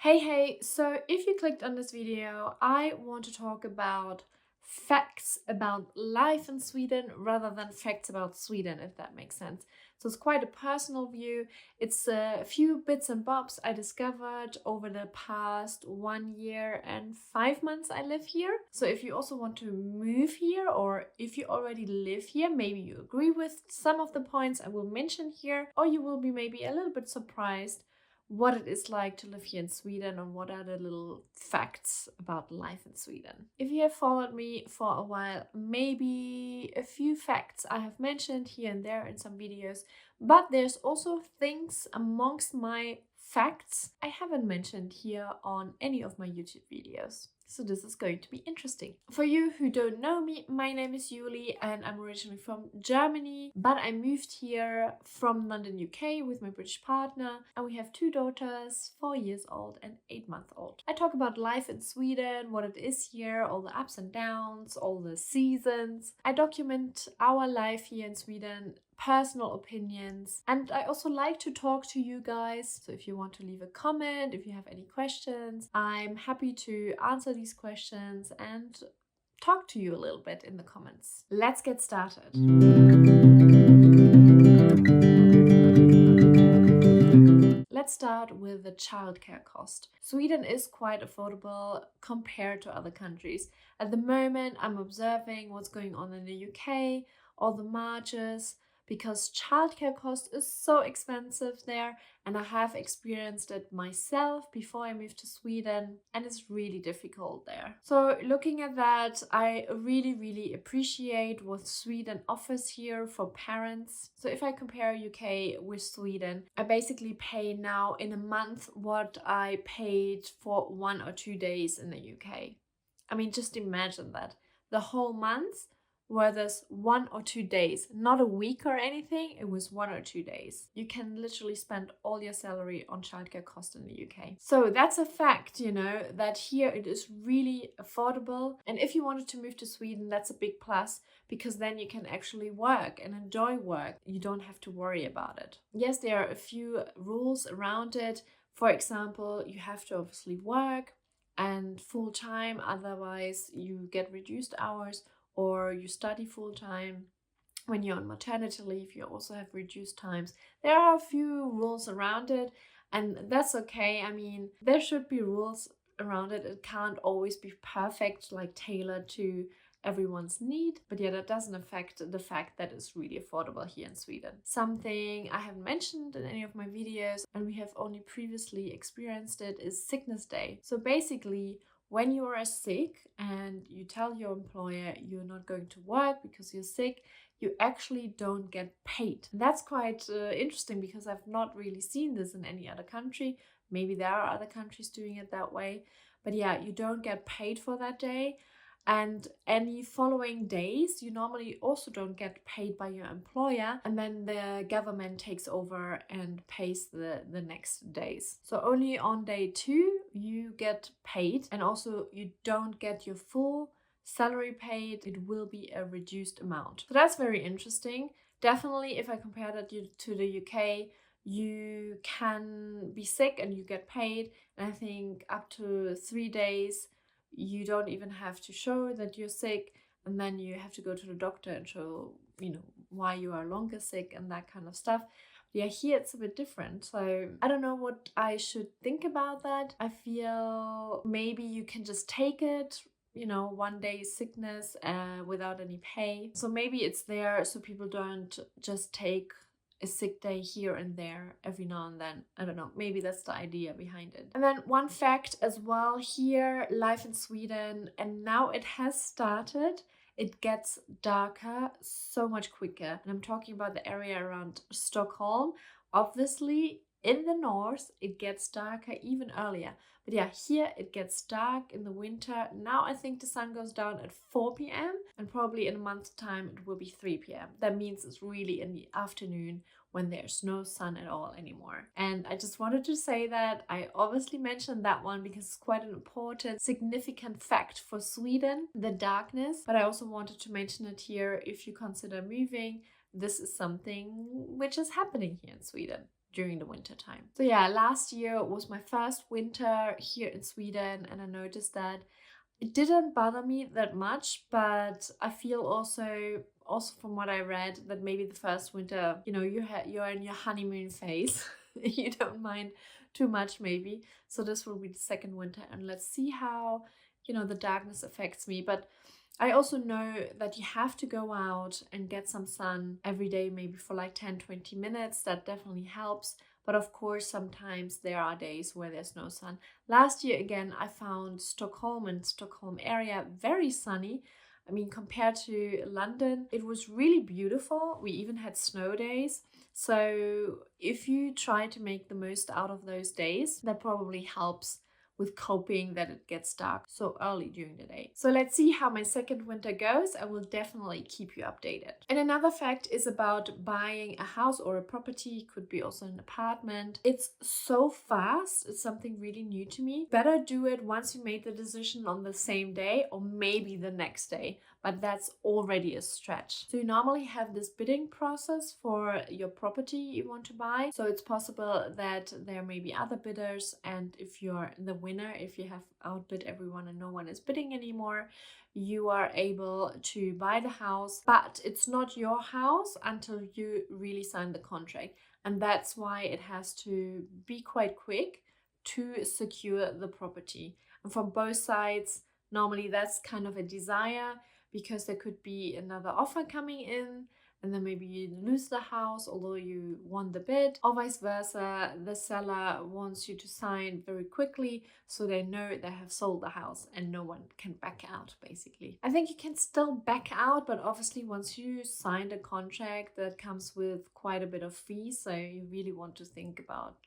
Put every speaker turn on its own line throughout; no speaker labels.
Hey, so if you clicked on this video, I want to talk about facts about life in Sweden rather than facts about Sweden, if that makes sense. So it's quite a personal view. It's a few bits and bobs I discovered over the past 1 year and 5 months I live here. So if you also want to move here, or if you already live here, maybe you agree with some of the points I will mention here, or you will be maybe a little bit surprised what it is like to live here in Sweden and what are the little facts about life in Sweden. If you have followed me for a while, maybe a few facts I have mentioned here and there in some videos, but there's also things amongst my facts I haven't mentioned here on any of my YouTube videos. So this is going to be interesting. For you who don't know me, my name is Julie and I'm originally from Germany, but I moved here from London, UK with my British partner, and we have 2 daughters, 4 years old and 8 months old. I talk about life in Sweden, what it is here, all the ups and downs, all the seasons. I document our life here in Sweden, personal opinions, and I also like to talk to you guys. So if you want to leave a comment, if you have any questions, I'm happy to answer these questions and talk to you a little bit in the comments. Let's get started. Let's start with the childcare cost. Sweden is quite affordable compared to other countries. At the moment, I'm observing what's going on in the UK, all the marches, because childcare cost is so expensive there, and I have experienced it myself before I moved to Sweden, and it's really difficult there. So looking at that, I really appreciate what Sweden offers here for parents. So if I compare UK with Sweden, I basically pay now in a month what I paid for 1 or 2 days in the UK. I mean, just imagine that. The whole month, where there's 1 or 2 days, not a week or anything, it was 1 or 2 days. You can literally spend all your salary on childcare cost in the UK. So that's a fact, that here it is really affordable. And if you wanted to move to Sweden, that's a big plus, because then you can actually work and enjoy work. You don't have to worry about it. Yes, there are a few rules around it. For example, you have to obviously work and full time, otherwise you get reduced hours, or you study full-time. When you're on maternity leave, you also have reduced times. There are a few rules around it, and that's okay. I mean, there should be rules around it. It can't always be perfect, like tailored to everyone's need, but yeah, that doesn't affect the fact that it's really affordable here in Sweden. Something I haven't mentioned in any of my videos, and we have only previously experienced it, is sickness day. So basically, when you are sick and you tell your employer you're not going to work because you're sick, you actually don't get paid. And that's quite interesting, because I've not really seen this in any other country. Maybe there are other countries doing it that way. But yeah, you don't get paid for that day. And any following days, you normally also don't get paid by your employer, and then the government takes over and pays the next days. So only on day 2 you get paid, and also you don't get your full salary paid. It will be a reduced amount. So that's very interesting. Definitely, if I compare that to the UK, you can be sick and you get paid, and I think up to 3 days you don't even have to show that you're sick, and then you have to go to the doctor and show, why you are longer sick and that kind of stuff. Yeah, here it's a bit different. So I don't know what I should think about that. I feel maybe you can just take it, 1 day sickness without any pay. So maybe it's there so people don't just take a sick day here and there every now and then. I don't know, maybe that's the idea behind it. And then one fact as well here, life in Sweden, and now it has started, it gets darker so much quicker. And I'm talking about the area around Stockholm. Obviously, in the north, it gets darker even earlier. But yeah, here it gets dark in the winter. Now I think the sun goes down at 4 p.m. and probably in a month's time it will be 3 p.m. That means it's really in the afternoon when there's no sun at all anymore. And I just wanted to say that. I obviously mentioned that one because it's quite an important, significant fact for Sweden, the darkness. But I also wanted to mention it here if you consider moving. This is something which is happening here in Sweden. during the winter time. So yeah, last year was my first winter here in Sweden, and I noticed that it didn't bother me that much, but I feel also from what I read that maybe the first winter, you're in your honeymoon phase. You don't mind too much maybe. So this will be the second winter, and let's see how, the darkness affects me. But I also know that you have to go out and get some sun every day, maybe for like 10-20 minutes. That definitely helps. But of course, sometimes there are days where there's no sun. Last year, again, I found Stockholm and Stockholm area very sunny. I mean, compared to London, it was really beautiful. We even had snow days. So if you try to make the most out of those days, that probably helps with coping that it gets dark so early during the day. So let's see how my second winter goes. I will definitely keep you updated. And another fact is about buying a house or a property, could be also an apartment. It's so fast. It's something really new to me. Better do it once you made the decision on the same day or maybe the next day, but that's already a stretch. So you normally have this bidding process for your property you want to buy. So it's possible that there may be other bidders, and if you're the winner, if you have outbid everyone and no one is bidding anymore, you are able to buy the house, but it's not your house until you really sign the contract. And that's why it has to be quite quick to secure the property. And from both sides, normally that's kind of a desire, because there could be another offer coming in, and then maybe you lose the house although you won the bid, or vice versa. The seller wants you to sign very quickly so they know they have sold the house and no one can back out, basically. I think you can still back out, but obviously once you signed a contract, that comes with quite a bit of fees, so you really want to think about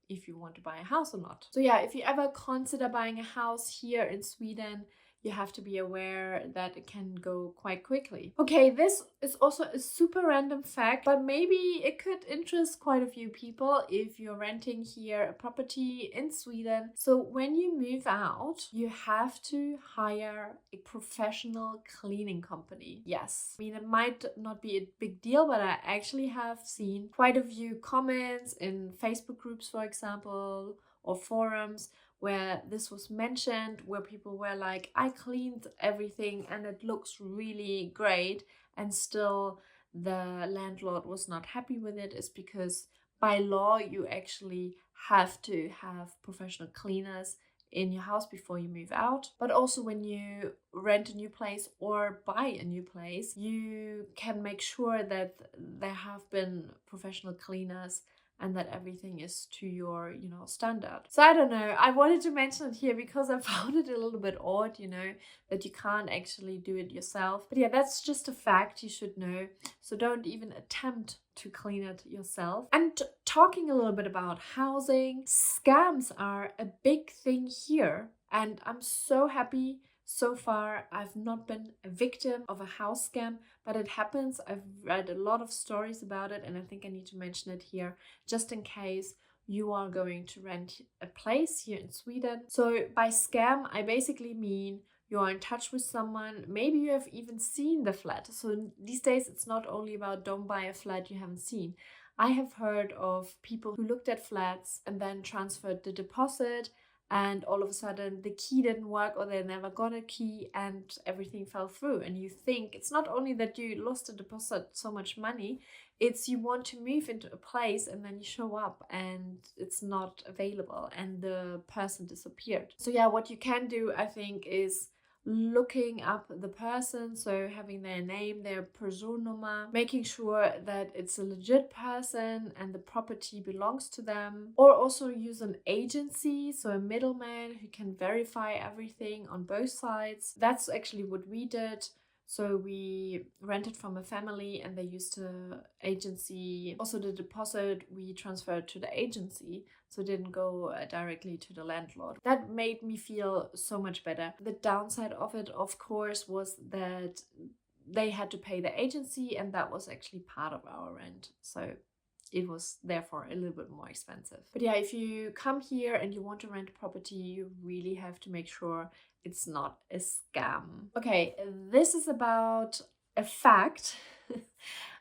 if you want to buy a house or not. So yeah, if you ever consider buying a house here in Sweden, you have to be aware that it can go quite quickly. Okay, this is also a super random fact, but maybe it could interest quite a few people if you're renting here a property in Sweden. So when you move out, you have to hire a professional cleaning company. Yes, I mean, it might not be a big deal, but I actually have seen quite a few comments in Facebook groups, for example, or forums where this was mentioned, where people were like, I cleaned everything and it looks really great, and still the landlord was not happy with it. Is because by law you actually have to have professional cleaners in your house before you move out. But also when you rent a new place or buy a new place, you can make sure that there have been professional cleaners and that everything is to your, standard. So I don't know, I wanted to mention it here because I found it a little bit odd, that you can't actually do it yourself. But yeah, that's just a fact you should know. So don't even attempt to clean it yourself. And talking a little bit about housing, scams are a big thing here. And I'm so happy so far I've not been a victim of a house scam, but it happens. I've read a lot of stories about it, and I think I need to mention it here just in case you are going to rent a place here in Sweden. So by scam, I basically mean you are in touch with someone, maybe you have even seen the flat. So these days it's not only about don't buy a flat you haven't seen. I have heard of people who looked at flats and then transferred the deposit, and all of a sudden the key didn't work or they never got a key and everything fell through. And you think it's not only that you lost a deposit, so much money, it's you want to move into a place and then you show up and it's not available and the person disappeared. So yeah, what you can do, I think, is looking up the person, so having their name, their personnummer, making sure that it's a legit person and the property belongs to them, or also use an agency, so a middleman who can verify everything on both sides. That's actually what we did. So we rented from a family and they used an agency. Also the deposit we transferred to the agency, so it didn't go directly to the landlord. That made me feel so much better. The downside of it, of course, was that they had to pay the agency, and that was actually part of our rent. So it was therefore a little bit more expensive. But yeah, if you come here and you want to rent a property, you really have to make sure it's not a scam. Okay, this is about a fact.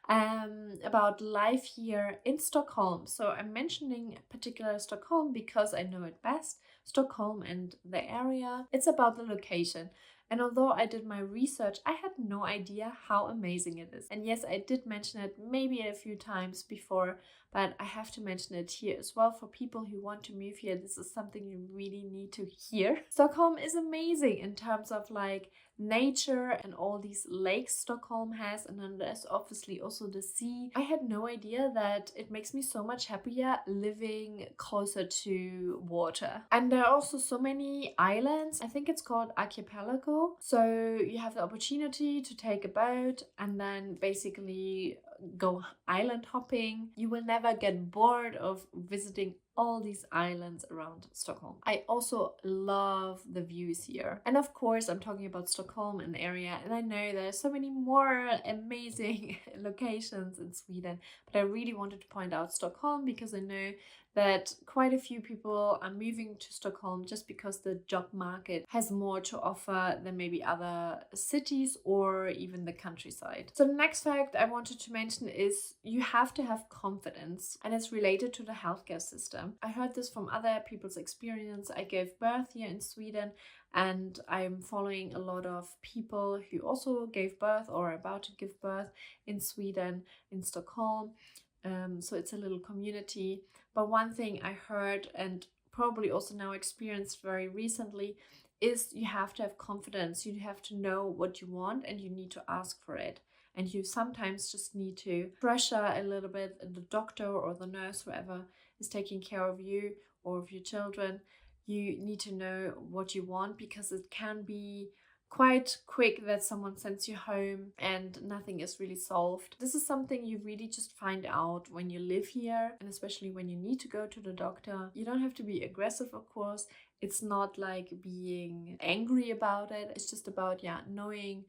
about life here in Stockholm. So I'm mentioning particular Stockholm because I know it best, Stockholm and the area. It's about the location. And although I did my research, I had no idea how amazing it is. And yes, I did mention it maybe a few times before, but I have to mention it here as well for people who want to move here. This is something you really need to hear. Stockholm is amazing in terms of like nature and all these lakes Stockholm has, and then there's obviously also the sea. I had no idea that it makes me so much happier living closer to water. And there are also so many islands. I think it's called archipelago. So you have the opportunity to take a boat and then basically go island hopping. You will never get bored of visiting all these islands around Stockholm. I also love the views here. And of course, I'm talking about Stockholm and area, and I know there's so many more amazing locations in Sweden, but I really wanted to point out Stockholm because I know that quite a few people are moving to Stockholm just because the job market has more to offer than maybe other cities or even the countryside. So the next fact I wanted to mention is you have to have confidence, and it's related to the healthcare system. I heard this from other people's experience. I gave birth here in Sweden, and I'm following a lot of people who also gave birth or are about to give birth in Sweden, in Stockholm. So it's a little community. But one thing I heard and probably also now experienced very recently is you have to have confidence. You have to know what you want and you need to ask for it. And you sometimes just need to pressure a little bit the doctor or the nurse, whoever is taking care of you or of your children. You need to know what you want because it can be quite quick that someone sends you home and nothing is really solved. This is something you really just find out when you live here, and especially when you need to go to the doctor. You don't have to be aggressive, of course. It's not like being angry about it. It's just about, knowing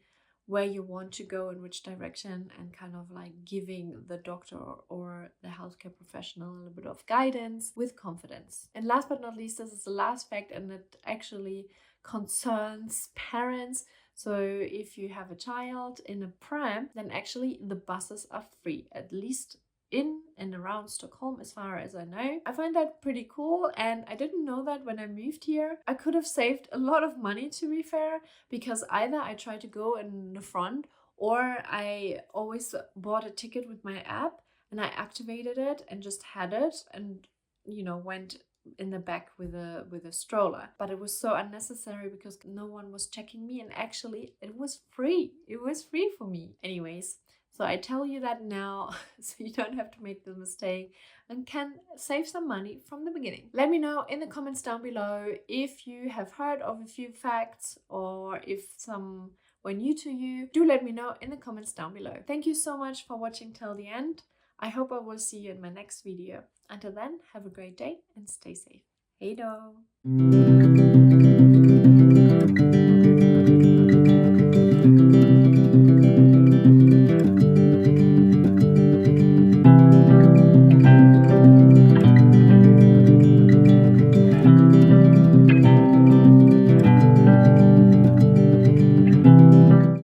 where you want to go, in which direction, and kind of like giving the doctor or the healthcare professional a little bit of guidance with confidence. And last but not least, this is the last fact, and it actually concerns parents. So if you have a child in a pram, then actually the buses are free, at least in and around Stockholm, as far as I know. I find that pretty cool, and I didn't know that when I moved here. I could have saved a lot of money, to be fair, because either I tried to go in the front or I always bought a ticket with my app and I activated it and just had it and went in the back with a stroller. But it was so unnecessary because no one was checking me, and actually it was free. It was free for me. Anyways, so I tell you that now so you don't have to make the mistake and can save some money from the beginning. Let me know in the comments down below if you have heard of a few facts or if some were new to you. Do let me know in the comments down below. Thank you so much for watching till the end. I hope I will see you in my next video. Until then, have a great day and stay safe. Hej då!